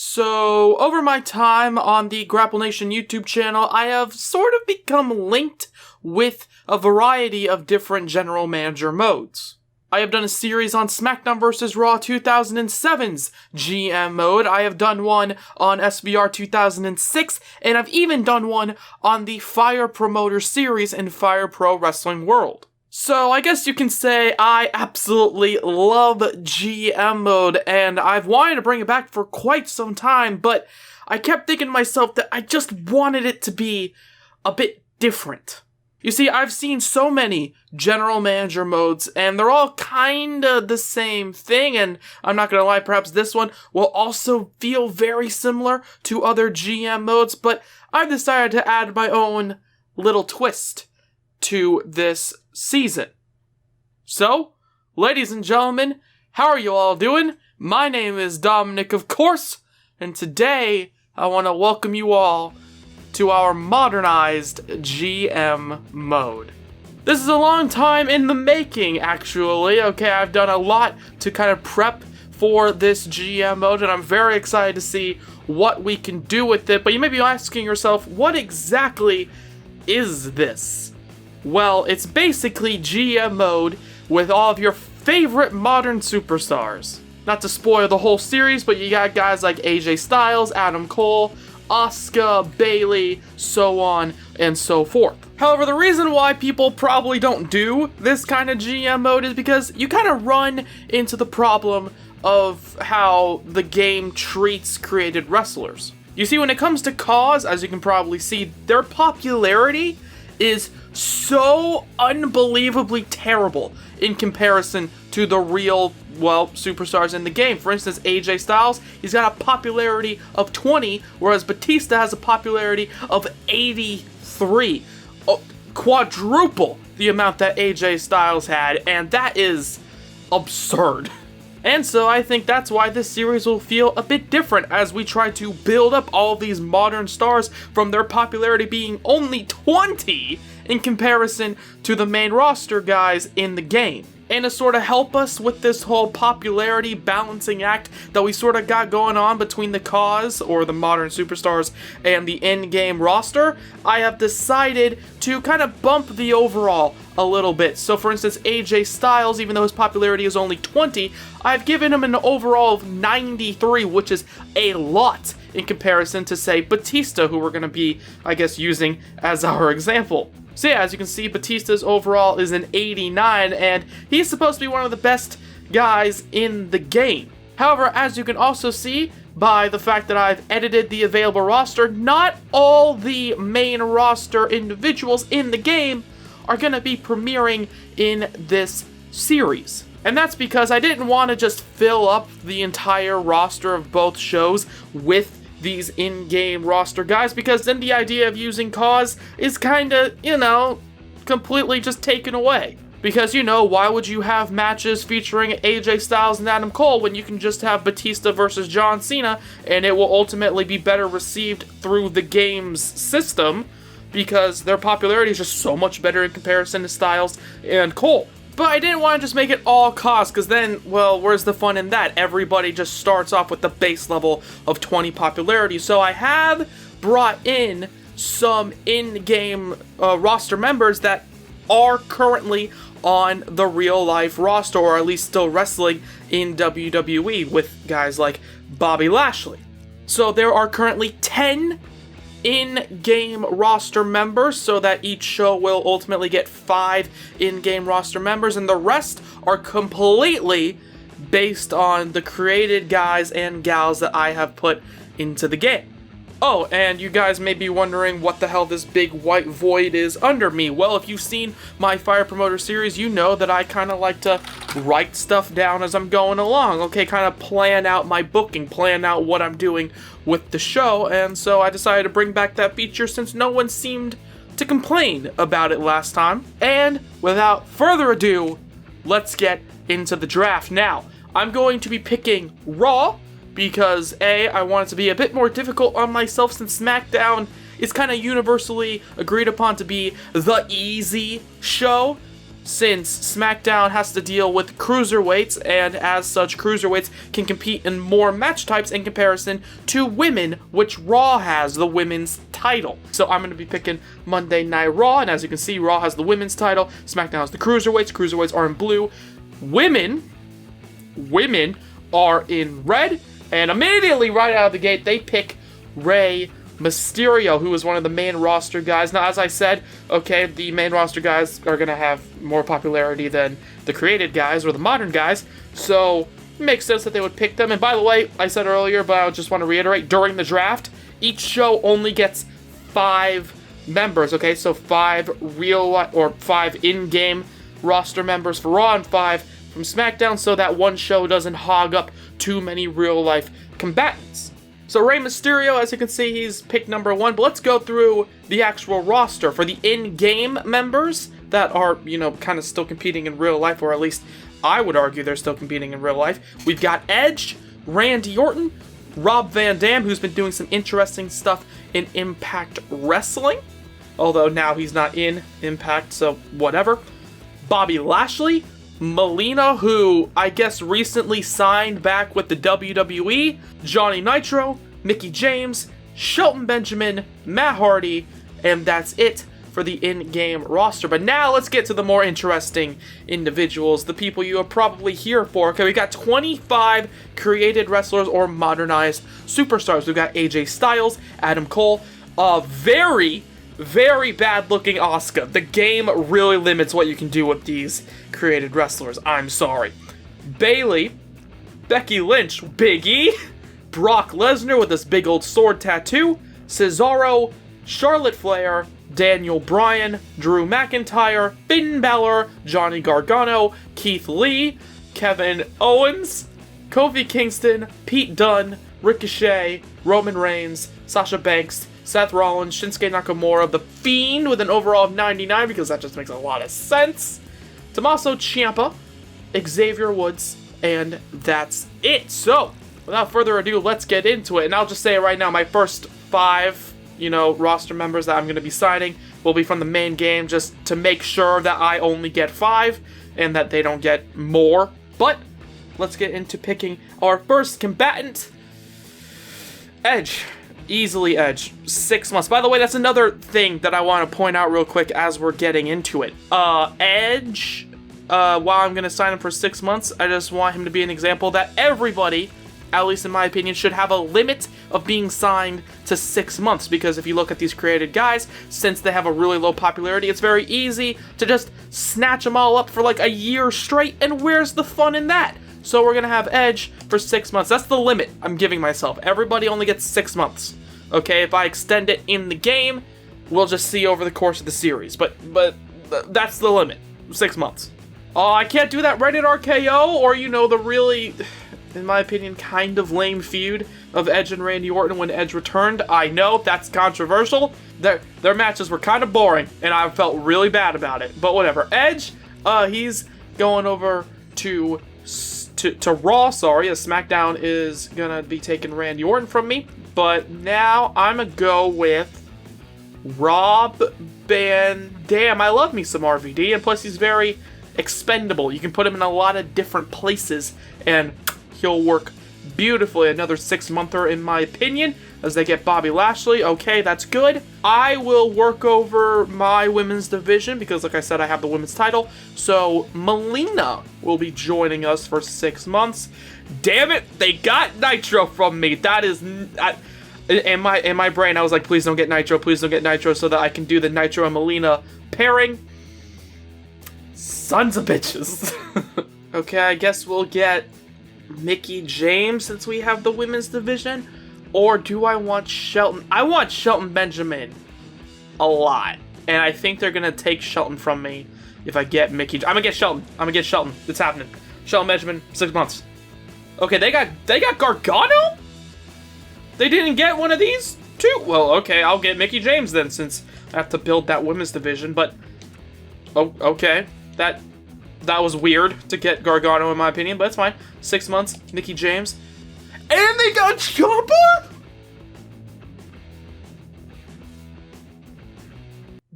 So, over my time on the Grapple Nation YouTube channel, I have sort of become linked with a variety of different general manager modes. I have done a series on SmackDown vs. Raw 2007's GM mode, I have done one on SBR 2006, and I've even done one on the Fire Promoter series in Fire Pro Wrestling World. So I guess you can say I absolutely love GM mode, and I've wanted to bring it back for quite some time, but I kept thinking to myself that I just wanted it to be a bit different. You see, I've seen so many general manager modes, and they're all kinda the same thing, and I'm not gonna lie, perhaps this one will also feel very similar to other GM modes, but I've decided to add my own little twist to this season. So, ladies and gentlemen, how are you all doing? My name is Dominic, of course, and today I want to welcome you all to our modernized GM mode. This is a long time in the making, actually. Okay, I've done a lot to kind of prep for this GM mode, and I'm very excited to see what we can do with it. But you may be asking yourself, what exactly is this? Well, it's basically GM mode with all of your favorite modern superstars. Not to spoil the whole series, but you got guys like AJ Styles, Adam Cole, Asuka, Bayley, so on and so forth. However, the reason why people probably don't do this kind of GM mode is because you kind of run into the problem of how the game treats created wrestlers. You see, when it comes to Cause, as you can probably see, their popularity is so unbelievably terrible in comparison to the real, superstars in the game. For instance, AJ Styles, he's got a popularity of 20, whereas Batista has a popularity of 83. Quadruple the amount that AJ Styles had, and that is absurd. And so I think that's why this series will feel a bit different as we try to build up all these modern stars from their popularity being only 20 in comparison to the main roster guys in the game. And to sort of help us with this whole popularity balancing act that we sort of got going on between the Cause, or the modern superstars, and the in-game roster, I have decided to kind of bump the overall a little bit. So for instance, AJ Styles, even though his popularity is only 20, I've given him an overall of 93, which is a lot in comparison to, say, Batista, who we're going to be, I guess, using as our example. So yeah, as you can see, Batista's overall is an 89, and he's supposed to be one of the best guys in the game. However, as you can also see by the fact that I've edited the available roster, not all the main roster individuals in the game are going to be premiering in this series. And that's because I didn't want to just fill up the entire roster of both shows with these in-game roster guys, because then the idea of using Cause is kinda, completely just taken away. Because, why would you have matches featuring AJ Styles and Adam Cole when you can just have Batista versus John Cena, and it will ultimately be better received through the game's system, because their popularity is just so much better in comparison to Styles and Cole. But I didn't want to just make it all Cause, because then, where's the fun in that? Everybody just starts off with the base level of 20 popularity. So I have brought in some in-game roster members that are currently on the real-life roster, or at least still wrestling in WWE, with guys like Bobby Lashley. So there are currently 10 in-game roster members, so that each show will ultimately get 5 in-game roster members, and the rest are completely based on the created guys and gals that I have put into the game. Oh, and you guys may be wondering what the hell this big white void is under me. Well, if you've seen my Fire Promoter series, you know that I kind of like to write stuff down as I'm going along, okay? Kind of plan out my booking, plan out what I'm doing with the show, and so I decided to bring back that feature since no one seemed to complain about it last time. And without further ado, let's get into the draft. Now, I'm going to be picking Raw, because A, I want it to be a bit more difficult on myself since SmackDown is kind of universally agreed upon to be the easy show. since SmackDown has to deal with cruiserweights, and as such, cruiserweights can compete in more match types in comparison to women, which Raw has the women's title. So I'm going to be picking Monday Night Raw, and as you can see, Raw has the women's title, SmackDown has the cruiserweights. Cruiserweights are in blue. Women are in red, and immediately right out of the gate, they pick Rey Mysterio, who is one of the main roster guys. Now, as I said, okay, the main roster guys are going to have more popularity than the created guys or the modern guys, so it makes sense that they would pick them. And by the way, I said earlier, but I just want to reiterate, during the draft, each show only gets 5 members, okay? So 5 5 in-game roster members for Raw and 5 from SmackDown, so that one show doesn't hog up too many real-life combatants. So Rey Mysterio, as you can see, he's pick number 1, but let's go through the actual roster for the in-game members that are, kind of still competing in real life, or at least I would argue they're still competing in real life. We've got Edge, Randy Orton, Rob Van Dam, who's been doing some interesting stuff in Impact Wrestling, although now he's not in Impact, so whatever. Bobby Lashley, Melina, who I guess recently signed back with the WWE, Johnny Nitro, Mickie James, Shelton Benjamin, Matt Hardy, and that's it for the in-game roster. But now let's get to the more interesting individuals, the people you are probably here for. Okay, we got 25 created wrestlers or modernized superstars. We've got AJ Styles, Adam Cole, very bad looking Asuka. The game really limits what you can do with these created wrestlers. I'm sorry. Bayley, Becky Lynch, Big E, Brock Lesnar with this big old sword tattoo, Cesaro, Charlotte Flair, Daniel Bryan, Drew McIntyre, Finn Balor, Johnny Gargano, Keith Lee, Kevin Owens, Kofi Kingston, Pete Dunne, Ricochet, Roman Reigns, Sasha Banks, Seth Rollins, Shinsuke Nakamura, The Fiend with an overall of 99 because that just makes a lot of sense, Tommaso Ciampa, Xavier Woods, and that's it. So, without further ado, let's get into it. And I'll just say it right now, my first 5, roster members that I'm going to be signing will be from the main game, just to make sure that I only get 5 and that they don't get more. But let's get into picking our first combatant. Edge. Easily Edge. 6 months. By the way, that's another thing that I want to point out real quick as we're getting into it. Edge, while I'm going to sign him for 6 months, I just want him to be an example that everybody, at least in my opinion, should have a limit of being signed to 6 months, because if you look at these created guys, since they have a really low popularity, it's very easy to just snatch them all up for like a year straight, and where's the fun in that? So we're going to have Edge for 6 months. That's the limit I'm giving myself. Everybody only gets 6 months. Okay, if I extend it in the game, we'll just see over the course of the series. But that's the limit. 6 months. I can't do that Reddit RKO or, the really, in my opinion, kind of lame feud of Edge and Randy Orton when Edge returned. I know, that's controversial. Their matches were kind of boring, and I felt really bad about it. But whatever. Edge, he's going over to Raw, sorry, as SmackDown is gonna be taking Randy Orton from me. But now I'm gonna go with Rob Van Dam. I love me some RVD, and plus he's very expendable. You can put him in a lot of different places, and he'll work beautifully. Another 6-monther in my opinion, as they get Bobby Lashley. Okay, that's good. I will work over my women's division, because like I said, I have the women's title. So Melina will be joining us for 6 months. Damn it, they got Nitro from me. That is... in my brain, I was like, please don't get Nitro, so that I can do the Nitro and Melina pairing. Sons of bitches. Okay, I guess we'll get Mickie James since we have the women's division. Or do I want Shelton? I want Shelton Benjamin a lot. And I think they're going to take Shelton from me if I get Mickie. I'm going to get Shelton. It's happening. Shelton Benjamin, 6 months. Okay, they got Gargano? They didn't get one of these too? Well, okay, I'll get Mickie James then, since I have to build that women's division. But, oh, okay. That was weird to get Gargano in my opinion, but it's fine. 6 months, Mickie James. And they got Ciampa?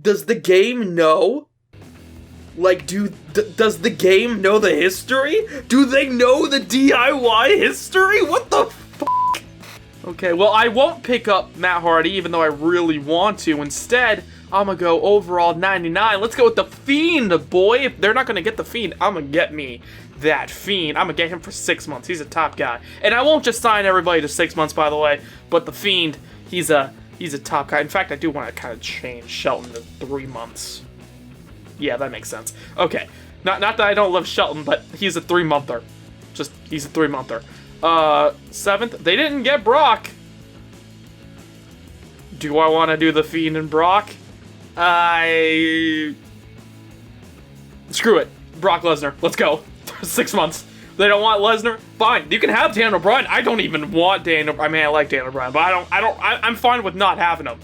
Does the game know Like, does the game know the history? Do they know the DIY history? What the fuck? Okay, well, I won't pick up Matt Hardy, even though I really want to. Instead, I'm gonna go overall 99. Let's go with the Fiend, boy. If they're not gonna get the Fiend, I'm gonna get me that Fiend. I'm gonna get him for 6 months. He's a top guy. And I won't just sign everybody to 6 months, by the way, but the Fiend, he's a top guy. In fact, I do want to kind of change Shelton to 3 months. Yeah, that makes sense. Okay. Not that I don't love Shelton, but he's a 3-monther. He's a 3-monther. 7th, they didn't get Brock. Do I want to do the Fiend and Brock? Screw it. Brock Lesnar. Let's go. 6 months. They don't want Lesnar? Fine. You can have Daniel Bryan. I don't even want Daniel. I mean, I like Daniel Bryan, but I'm fine with not having him.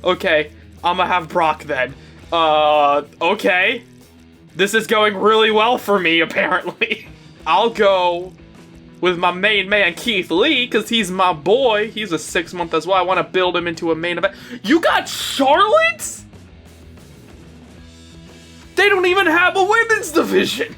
Okay. I'm gonna have Brock then. Okay. This is going really well for me, apparently. I'll go with my main man, Keith Lee, because he's my boy. He's a 6-month as well. I want to build him into a main event. You got Charlotte? They don't even have a women's division.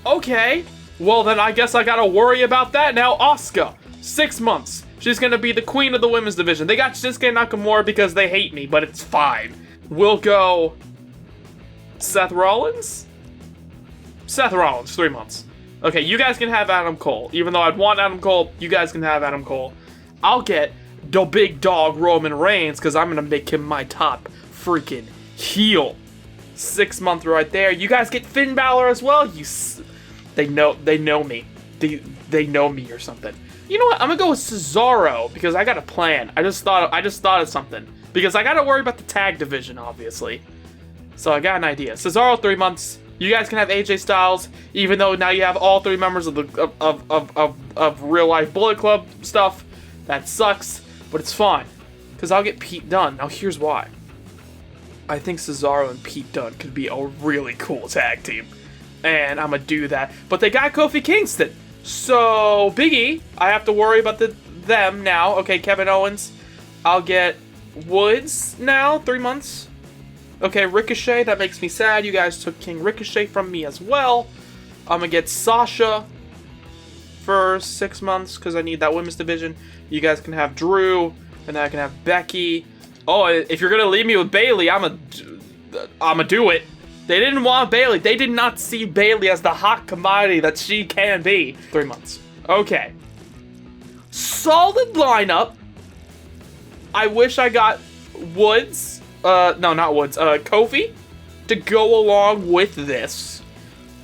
Okay. Well, then I guess I gotta worry about that now. Asuka, 6 months. She's gonna be the queen of the women's division. They got Shinsuke Nakamura because they hate me, but it's fine. We'll go Seth Rollins? Seth Rollins, 3 months. Okay, you guys can have Adam Cole. Even though I'd want Adam Cole, you guys can have Adam Cole. I'll get the big dog Roman Reigns because I'm gonna make him my top freaking heel. 6 month right there. You guys get Finn Balor as well. They know me. They know me or something. You know what? I'm gonna go with Cesaro because I got a plan. I just thought of something because I gotta worry about the tag division, obviously. So I got an idea. Cesaro, 3 months. You guys can have AJ Styles, even though now you have all 3 members of the real life Bullet Club stuff. That sucks, but it's fine because I'll get Pete Dunne. Now here's why. I think Cesaro and Pete Dunne could be a really cool tag team. And I'm going to do that. But they got Kofi Kingston. So, Big E, I have to worry about them now. Okay, Kevin Owens. I'll get Woods now, 3 months. Okay, Ricochet, that makes me sad. You guys took King Ricochet from me as well. I'm going to get Sasha for 6 months because I need that women's division. You guys can have Drew, and then I can have Becky. Oh, if you're going to leave me with Bayley, I'm gonna do it. They didn't want Bayley. They did not see Bayley as the hot commodity that she can be. 3 months. Okay. Solid lineup. I wish I got Woods. No, not Woods. Kofi to go along with this.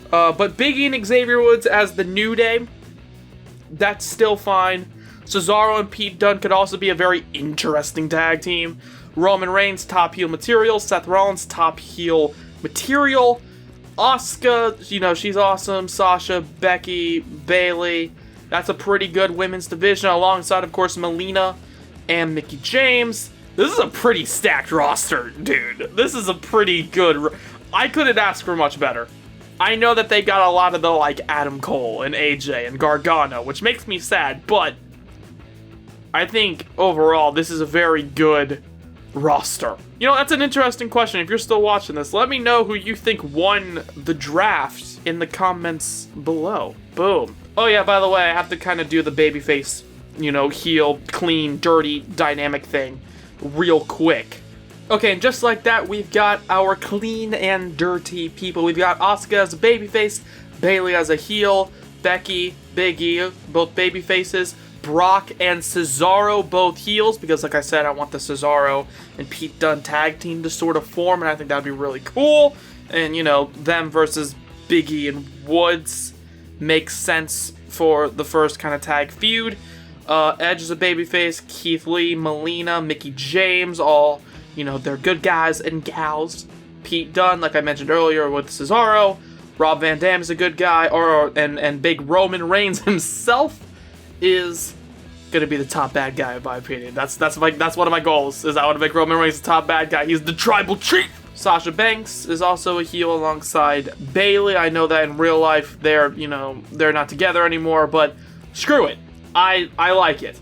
But Big E and Xavier Woods as the New Day. That's still fine. Cesaro and Pete Dunne could also be a very interesting tag team. Roman Reigns, top heel material. Seth Rollins, top heel material. Asuka, you know, she's awesome. Sasha, Becky, Bayley. That's a pretty good women's division alongside, of course, Melina and Mickie James. This is a pretty stacked roster, dude. This is a pretty good... I couldn't ask for much better. I know that they got a lot of the, like, Adam Cole and AJ and Gargano, which makes me sad, but I think overall this is a very good roster. You know, that's an interesting question. If you're still watching this, let me know who you think won the draft in the comments below. Boom. Oh yeah, by the way, I have to kind of do the babyface, you know, heel, clean, dirty, dynamic thing real quick. Okay, and just like that, we've got our clean and dirty people. We've got Asuka as a babyface, Bayley as a heel, Becky, Big E, both babyfaces, Brock and Cesaro, both heels, because like I said, I want the Cesaro and Pete Dunne tag team to sort of form, and I think that'd be really cool. And, you know, them versus Big E and Woods makes sense for the first kind of tag feud. Edge is a babyface, Keith Lee, Melina, Mickie James, all, you know, they're good guys and gals. Pete Dunne, like I mentioned earlier with Cesaro. Rob Van Dam is a good guy, and big Roman Reigns himself is gonna be the top bad guy in my opinion. That's one of my goals, is I want to make Roman Reigns the top bad guy. He's the tribal chief. Sasha Banks is also a heel alongside Bayley. I know that in real life they're not together anymore, but screw it. I like it.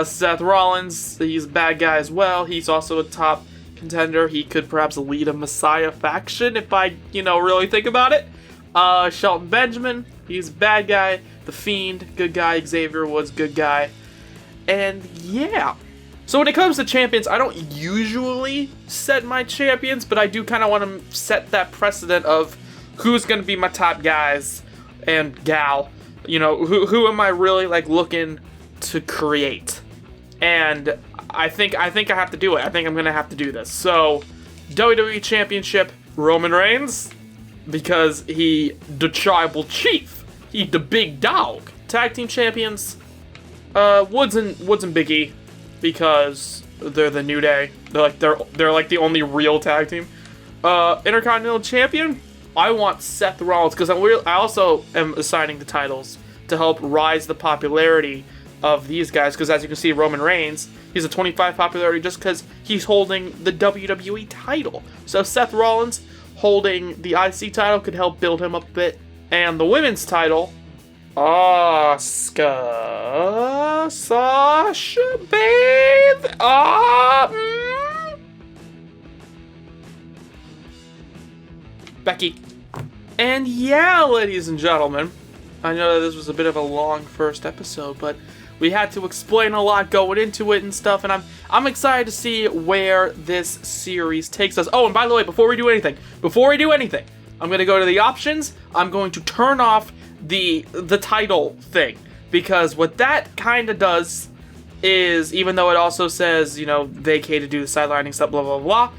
Seth Rollins, he's a bad guy as well. He's also a top contender. He could perhaps lead a Messiah faction if I, really think about it. Shelton Benjamin, he's a bad guy. The Fiend, good guy. Xavier Woods, good guy. And yeah. So when it comes to champions, I don't usually set my champions, but I do kind of want to set that precedent of who's going to be my top guys and gal. Who am I really looking to create? And I think I have to do it. I think I'm going to have to do this. So WWE Championship, Roman Reigns, because he the tribal chief. He the big dog. Tag team champions, Woods and Big E, because they're the New Day. They're like the only real tag team. Intercontinental champion, I want Seth Rollins, because I also am assigning the titles to help rise the popularity of these guys, because as you can see, Roman Reigns, he's a 25 popularity just because he's holding the WWE title. So Seth Rollins holding the IC title could help build him up a bit. And the women's title, Asuka, Sasha, babe, Becky. And yeah, ladies and gentlemen, I know that this was a bit of a long first episode, but we had to explain a lot going into it and stuff, and I'm excited to see where this series takes us. Oh, and by the way, before we do anything, I'm going to go to the options. I'm going to turn off the title thing, because what that kind of does is, even though it also says, vacate to do the sidelining stuff, blah, blah,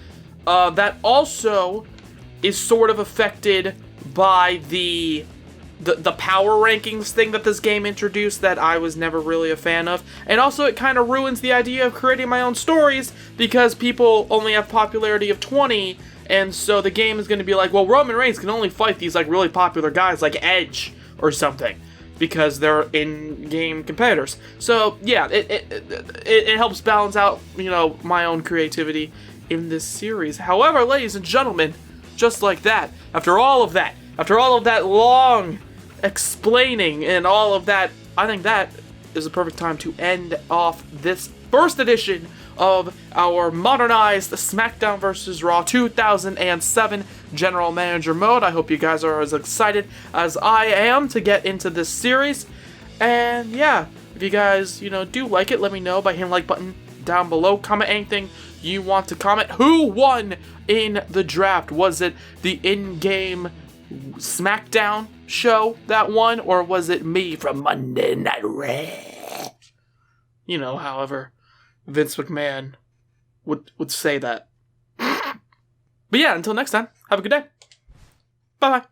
blah, that also is sort of affected by the power rankings thing that this game introduced that I was never really a fan of. And also it kind of ruins the idea of creating my own stories, because people only have popularity of 20, and so the game is going to be like, well, Roman Reigns can only fight these really popular guys like Edge or something, because they're in-game competitors. So yeah, it helps balance out, my own creativity in this series. However, ladies and gentlemen, just like that, after all of that long explaining and all of that, I think that is the perfect time to end off this first edition of our modernized SmackDown vs. Raw 2007 General Manager mode. I hope you guys are as excited as I am to get into this series. And yeah, if you guys, do like it, let me know by hitting the like button down below. Comment anything you want to comment. Who won in the draft? Was it the in-game SmackDown show that won, or was it me from Monday Night Raw? However Vince McMahon would say that. But yeah, until next time, have a good day. Bye-bye.